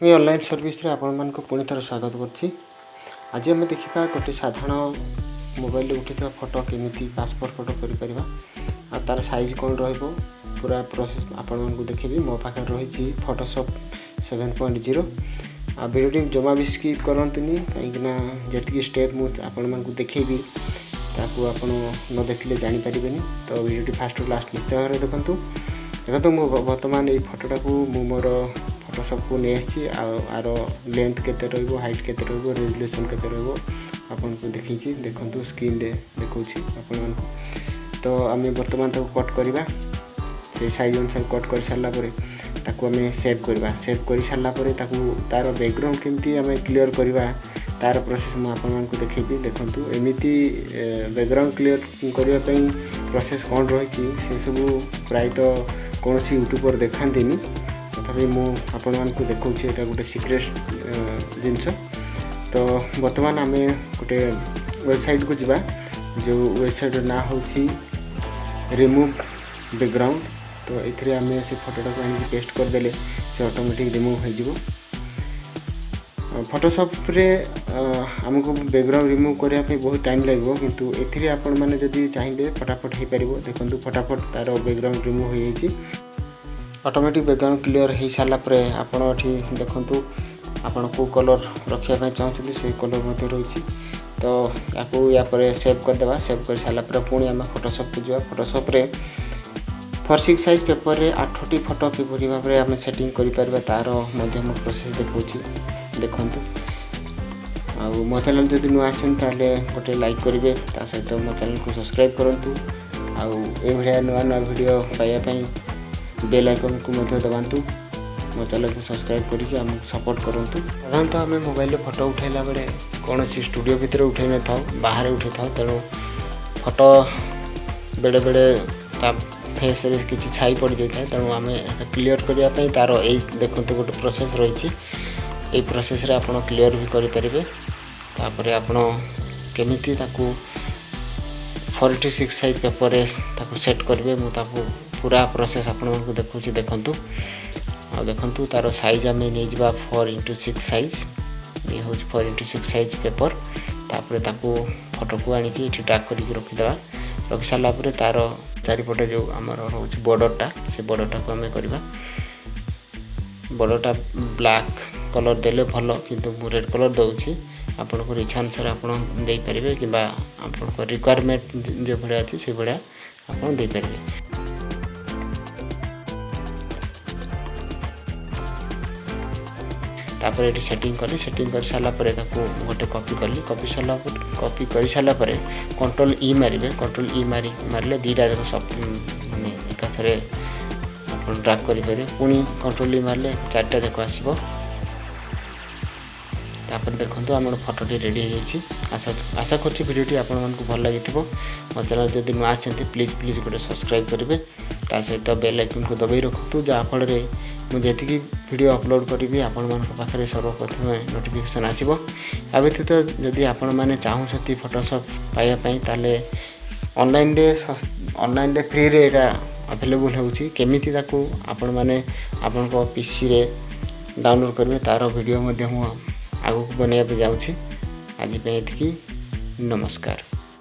मुझे online service आपण पुणी थर स्वागत कर। आज आम देखा गोटे साधारण मोबाइल उठा फोटो केमी पासपोर्ट फोटो कर तार साइज कौन पूरा प्रोसेस आपको देखेबी। मो पाखे रही फोटोशॉप 7.0 आ वीडियो जमा भी स्किप करतुनि कहीं जी स्टेप मुझे देखेबी ताकू आप न देखिले जापर। तो वीडियो फास्ट टू लास्ट निश्चित भाव देखूँ देखो मुझे बर्तमान ये फोटोटा को मोर फोटोशॉप को नहीं आर लेंथ केते रहिबो हाइट केते रहिबो रेजोल्यूशन केते रहिबो आपको देखी देखो स्क्रीन रे देखौछि आपन। तो आम बर्तमान ताको कट करवा से साइज अनुसार कट कर सारा ताकू आम सेव करवा। सेव कर सारा तार बैकग्राउंड केमती आम क्लियर करवा तार प्रोसेस मुझे देखेबी। देखो एमती बैकग्राउंड क्लियर करने प्रोसेस कौन रही से सब प्रायतः कौन यूट्यूब पर देखान्तिनी तथापि मुझे देखा यहाँ गोटे सिक्रेट जिनस। तो बर्तमान आम गोटे वेबसाइट को जीवा जो वेबसाइट ना हूँ रिमूव बैकग्राउंड। तो ये आम से फोटोटा को आनी पेस्ट करदे से ऑटोमेटिक रिमूव हो। फोटोशॉप रे आमको बैकग्राउंड रिमूव करने बहुत टाइम लगे किंतु एथिरे आपण माने जदि चाहिए फटाफट हो पार। देखो फटाफट तार बैकग्राउंड रिमूव हो जाइए ऑटोमेटिक बैकग्राउंड क्लियर हो सारापर आपड़ी देखूँ आपड़ को कलर रखापी चाहते से कलर मध्य रही। तो या सेव करदे। सेव कर सारापर पुणी आम फोटोशॉप को जा। फोटोशॉप रे 4:6 साइज पेपर रे 8टी फोटो किपरि भाव में आम सेटिंग कर तार प्रोसेस देखा देखूँ। मो चैनल जब नुआ आते गोटे लाइक करेंगे सहित मो चैनल को सब्सक्राइब करूँ। आया नुआ नुआ वीडियो पाइबापी बेल आइकन को दबातु। मो चैनल को सब्सक्राइब करके आमको सपोर्ट करूँ। साधारणतः आम मोबाइल फोटो उठेला बेले कौन स्टूडियो भितर उठे न था बाहर उठे था तेणु फोटो बेले बेले फेस रे किसी छाई पड़ जाए तेणु आम क्लियर करने तार यही देखते गोटे प्रोसेस रही ये प्रोसेस रे आपण क्लियर भी करें। तापर आपण केमिति ताकू 46 साइज पेपर रे ताकू सेट करेंगे मुझे पूरा प्रोसेस आपको देखूँ। देखूँ देखूँ तार साइज आम नहीं जा 4:6 साइज ये हूँ 4:6 साइज पेपर। तापर ताकू फोटो को आनिकी ट्रैक करके रखीदे। रखी सारापर तार चारिपटे जो आमर रोच बॉर्डरटा से बॉर्डरटा को आम करवा। बॉर्डरटा ब्लैक कलर देले भल किंतु मु रेड कलर दूसरी आपको इच्छा अनुसार आपरे कि आप रिक्वायरमेंट जो भाया अच्छी से भाया आपरे। तापर ये सेटिंग कर सारापर गोटे कॉपी कली कॉपी कर सारापर कंट्रोल ई मारे। कंट्रोल ई मारे दीटा जाक सब माने एकाथरे आप ड्रैग करेंगे। पुणी कंट्रोल ई मारे 4टा जाक आसो। तापर देखो आम फोटोटी रेडी हो। आशा कर भिडियोटी आपको भल लगी। मो चैनल जब नुआ आते प्लीज गोटे सब्सक्राइब करेंगे सहित बेल आइकन को दबाई रखु जहाँफल मुझे वीडियो अपलोड करी आपण पाखे सर्वप्रथम नोटिफिकेशन आसो। आ व्यतीत जदि आपण मैंने चाहूँगी फोटोशॉप पाइबापी ताले ऑनलाइन रे फ्री रे अवेलेबल होची केमिति ताकू आपण मैंने आपण पीसी रे डाउनलोड करेंगे तार वीडियो आगू बनवाई जाऊँगी। आज नमस्कार।